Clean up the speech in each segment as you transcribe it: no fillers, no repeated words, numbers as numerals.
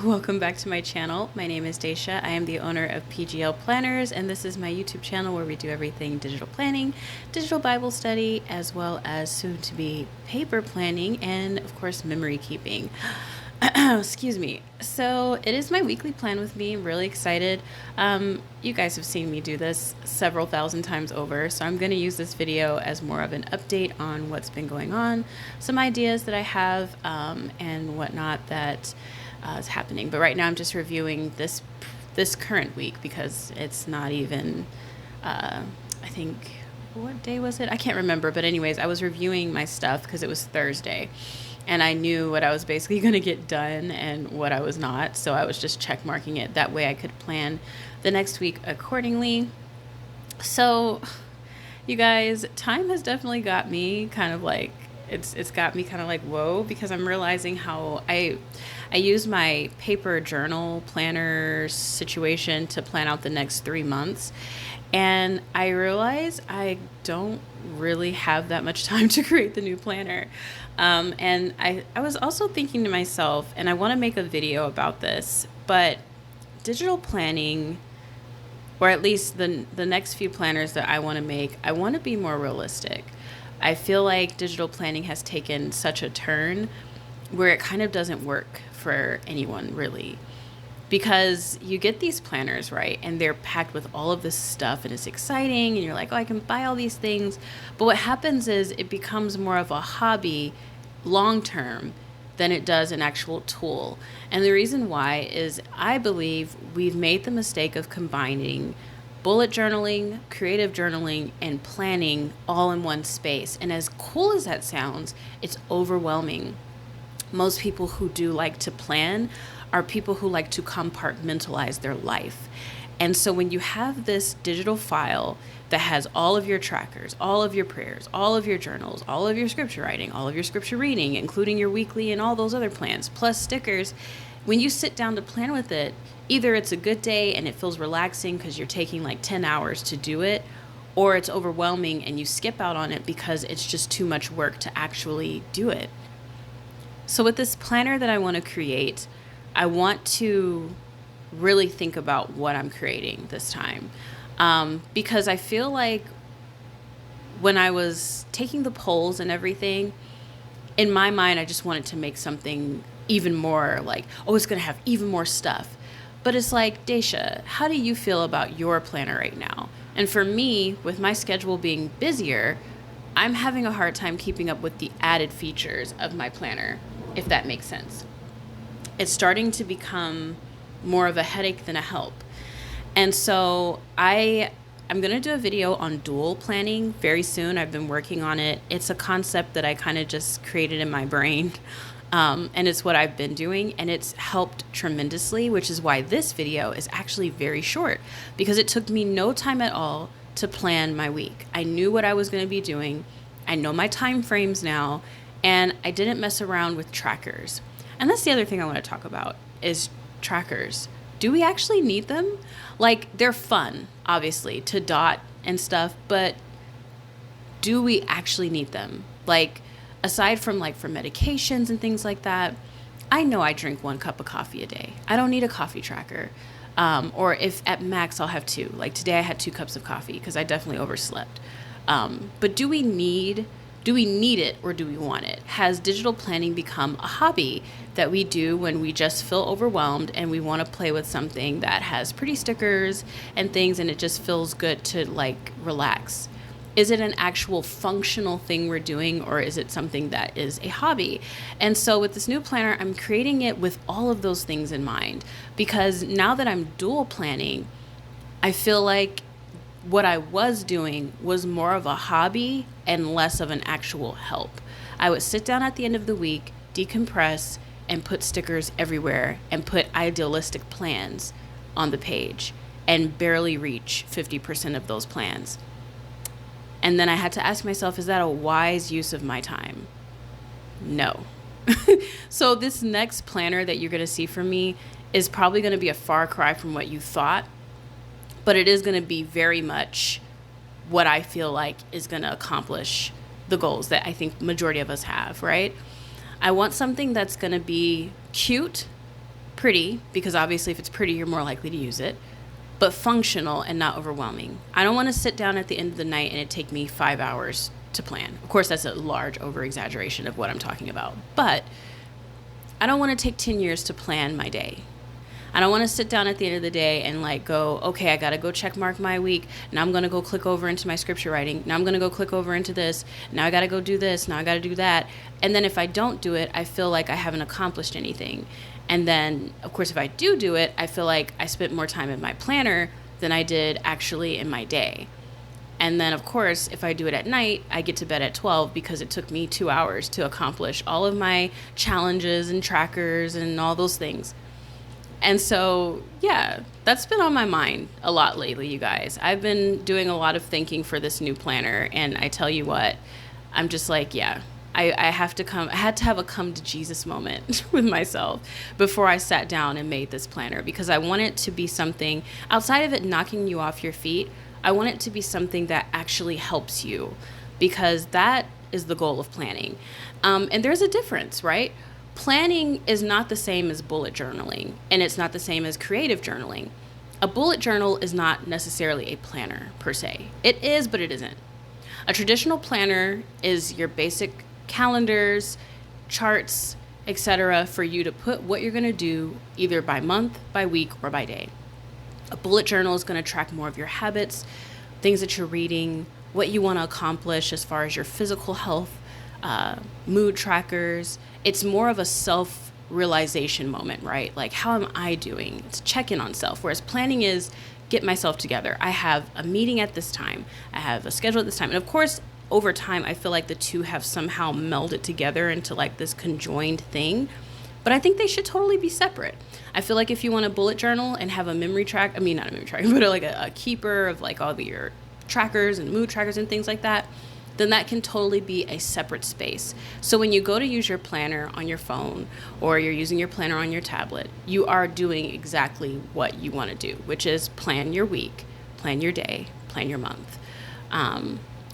welcome back to my channel. My name is Daisha. I am the owner of PGL Planners, and this is my YouTube channel where we do everything digital planning, digital Bible study, as well as soon to be paper planning and of course memory keeping. Excuse me. So it is my weekly plan with me. I'm really excited. You guys have seen me do this several thousand times over, so I'm going to use this video as more of an update on what's been going on, some ideas that I have, and whatnot that is happening. But right now I'm just reviewing this current week because it's not even, I think, what day was it? I can't remember. But anyways, I was reviewing my stuff because it was Thursday. And I knew what I was basically going to get done and what I was not. So I was just check marking it. That way I could plan the next week accordingly. So you guys, time has definitely got me kind of like, it's got me kind of like, whoa, because I'm realizing how I use my paper journal planner situation to plan out the next 3 months. And I realize I don't really have that much time to create the new planner. And I was also thinking to myself, and I want to make a video about this, but digital planning, or at least the next few planners that I want to make, I want to be more realistic. I feel like digital planning has taken such a turn where it kind of doesn't work for anyone really. Because you get these planners, right? And they're packed with all of this stuff and it's exciting and you're like, oh, I can buy all these things. But what happens is it becomes more of a hobby long-term than it does an actual tool. And the reason why is I believe we've made the mistake of combining bullet journaling, creative journaling, and planning all in one space. And as cool as that sounds, it's overwhelming. Most people who do like to plan are people who like to compartmentalize their life. And so when you have this digital file that has all of your trackers, all of your prayers, all of your journals, all of your scripture writing, all of your scripture reading, including your weekly and all those other plans, plus stickers, when you sit down to plan with it, either it's a good day and it feels relaxing because you're taking like 10 hours to do it, or it's overwhelming and you skip out on it because it's just too much work to actually do it. So with this planner that I want to create, I want to really think about what I'm creating this time. Because I feel like when I was taking the polls and everything, in my mind, I just wanted to make something even more like, oh, it's going to have even more stuff. But it's like, Daisha, how do you feel about your planner right now? And for me, with my schedule being busier, I'm having a hard time keeping up with the added features of my planner, if that makes sense. It's starting to become more of a headache than a help. And so I'm going to do a video on dual planning very soon. I've been working on it. It's a concept that I kind of just created in my brain. And it's what I've been doing, and it's helped tremendously, which is why this video is actually very short, because it took me no time at all to plan my week. I knew what I was going to be doing. I know my time frames now, and I didn't mess around with trackers. And that's the other thing I want to talk about is trackers. Do we actually need them? Like, they're fun, obviously, to dot and stuff, but do we actually need them? Like, aside from like for medications and things like that, I know I drink 1 cup of coffee a day. I don't need a coffee tracker. Or if at max I'll have 2. Like today I had 2 cups of coffee because I definitely overslept. But do we need it or do we want it? Has digital planning become a hobby that we do when we just feel overwhelmed and we want to play with something that has pretty stickers and things and it just feels good to like relax? Is it an actual functional thing we're doing, or is it something that is a hobby? And so with this new planner, I'm creating it with all of those things in mind, because now that I'm dual planning, I feel like what I was doing was more of a hobby and less of an actual help. I would sit down at the end of the week, decompress, and put stickers everywhere and put idealistic plans on the page and barely reach 50% of those plans. And then I had to ask myself, is that a wise use of my time? No. So this next planner that you're going to see from me is probably going to be a far cry from what you thought, but it is going to be very much what I feel like is going to accomplish the goals that I think majority of us have, right? I want something that's going to be cute, pretty, because obviously if it's pretty, you're more likely to use it, but functional and not overwhelming. I don't want to sit down at the end of the night and it take me 5 hours to plan. Of course, that's a large over exaggeration of what I'm talking about, but I don't want to take 10 years to plan my day. I don't want to sit down at the end of the day and like go, okay, I got to go check mark my week. Now I'm going to go click over into my scripture writing. Now I'm going to go click over into this. Now I got to go do this. Now I got to do that. And then if I don't do it, I feel like I haven't accomplished anything. And then, of course, if I do it, I feel like I spent more time in my planner than I did actually in my day. And then, of course, if I do it at night, I get to bed at 12 because it took me 2 hours to accomplish all of my challenges and trackers and all those things. And so, yeah, that's been on my mind a lot lately, you guys. I've been doing a lot of thinking for this new planner. And I tell you what, I'm just like, yeah, I had to have a come to Jesus moment with myself before I sat down and made this planner, because I want it to be something outside of it knocking you off your feet. I want it to be something that actually helps you, because that is the goal of planning. And there's a difference, right? Planning is not the same as bullet journaling, and it's not the same as creative journaling. A bullet journal is not necessarily a planner per se. It is, but it isn't. A traditional planner is your basic calendars, charts, etc., for you to put what you're going to do either by month, by week, or by day. A bullet journal is going to track more of your habits, things that you're reading, what you want to accomplish as far as your physical health, mood trackers. It's more of a self-realization moment, right? Like, how am I doing? It's check-in on self, whereas planning is get myself together. I have a meeting at this time. I have a schedule at this time. And of course, over time, I feel like the two have somehow melded together into like this conjoined thing. But I think they should totally be separate. I feel like if you want a bullet journal and have a memory track, not a memory track, but like a keeper of like all of your trackers and mood trackers and things like that, then that can totally be a separate space. So when you go to use your planner on your phone or you're using your planner on your tablet, you are doing exactly what you want to do, which is plan your week, plan your day, plan your month.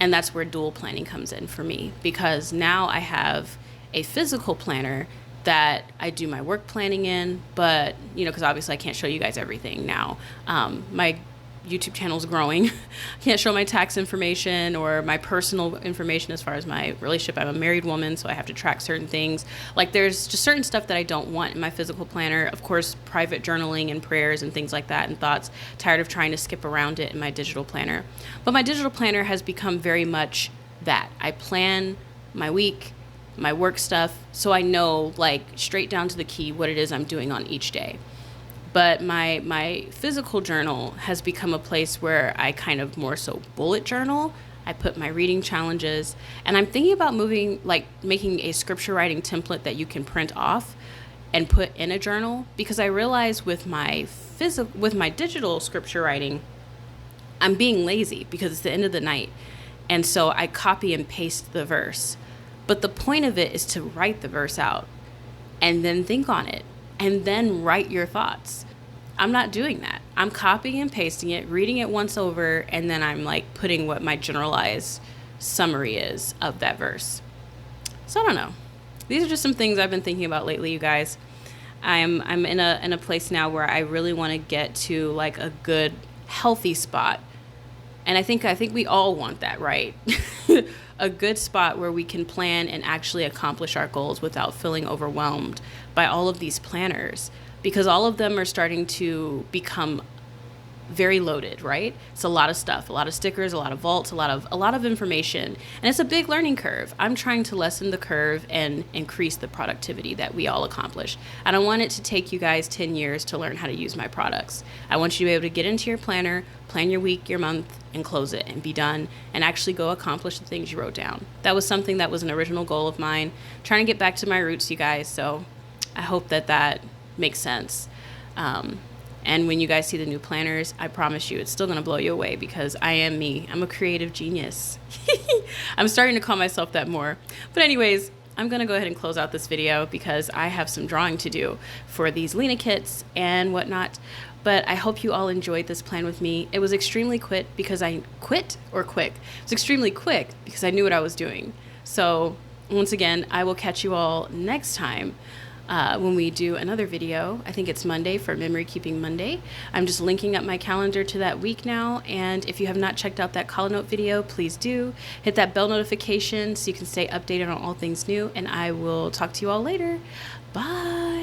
And that's where dual planning comes in for me, because now I have a physical planner that I do my work planning in, but, because obviously I can't show you guys everything now. My YouTube channel is growing. I can't show my tax information or my personal information as far as my relationship. I'm a married woman, so I have to track certain things. Like, there's just certain stuff that I don't want in my physical planner. Of course, private journaling and prayers and things like that and thoughts. Tired of trying to skip around it in my digital planner. But my digital planner has become very much that. I plan my week, my work stuff, so I know, like, straight down to the key what it is I'm doing on each day. But my physical journal has become a place where I kind of more so bullet journal. I put my reading challenges, and I'm thinking about making a scripture writing template that you can print off and put in a journal, because I realize with my digital scripture writing, I'm being lazy because it's the end of the night. And so I copy and paste the verse. But the point of it is to write the verse out and then think on it and then write your thoughts. I'm not doing that. I'm copying and pasting it, reading it once over, and then I'm like putting what my generalized summary is of that verse. So I don't know. These are just some things I've been thinking about lately, you guys. I'm in a place now where I really want to get to like a good, healthy spot. And I think we all want that, right? A good spot where we can plan and actually accomplish our goals without feeling overwhelmed by all of these planners, because all of them are starting to become very loaded, right? It's a lot of stuff, a lot of stickers, a lot of vaults, a lot of information, and it's a big learning curve. I'm trying to lessen the curve and increase the productivity that we all accomplish. I don't want it to take you guys 10 years to learn how to use my products. I want you to be able to get into your planner, plan your week, your month, and close it and be done and actually go accomplish the things you wrote down. That was something that was an original goal of mine, trying to get back to my roots, you guys. So I hope that makes sense. And when you guys see the new planners, I promise you, it's still going to blow you away, because I am me. I'm a creative genius. I'm starting to call myself that more. But anyways, I'm going to go ahead and close out this video because I have some drawing to do for these Lena kits and whatnot. But I hope you all enjoyed this plan with me. It was extremely quick because I quick. It's extremely quick because I knew what I was doing. So once again, I will catch you all next time. when we do another video. I think it's Monday for Memory Keeping Monday. I'm just linking up my calendar to that week now. And if you have not checked out that call note video, please do. Hit that bell notification so you can stay updated on all things new. And I will talk to you all later. Bye.